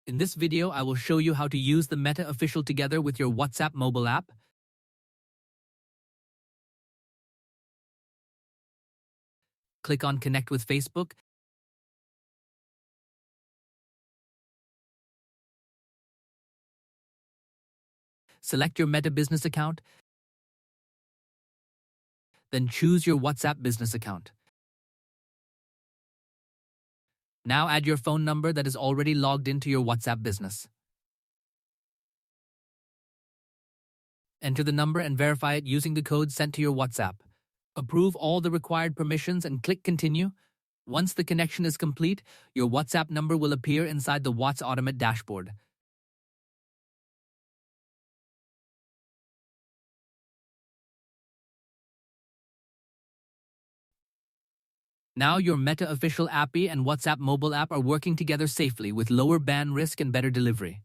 In this video, I will show you how to use the Meta Official together with your WhatsApp mobile app. Click on Connect with Facebook. Select your Meta business account. Then choose your WhatsApp business account. Now add your phone number that is already logged into your WhatsApp business. Enter the number and verify it using the code sent to your WhatsApp. Approve all the required permissions and click Continue. Once the connection is complete, your WhatsApp number will appear inside the What's Automate dashboard. Now your Meta Official app and WhatsApp mobile app are working together safely with lower ban risk and better delivery.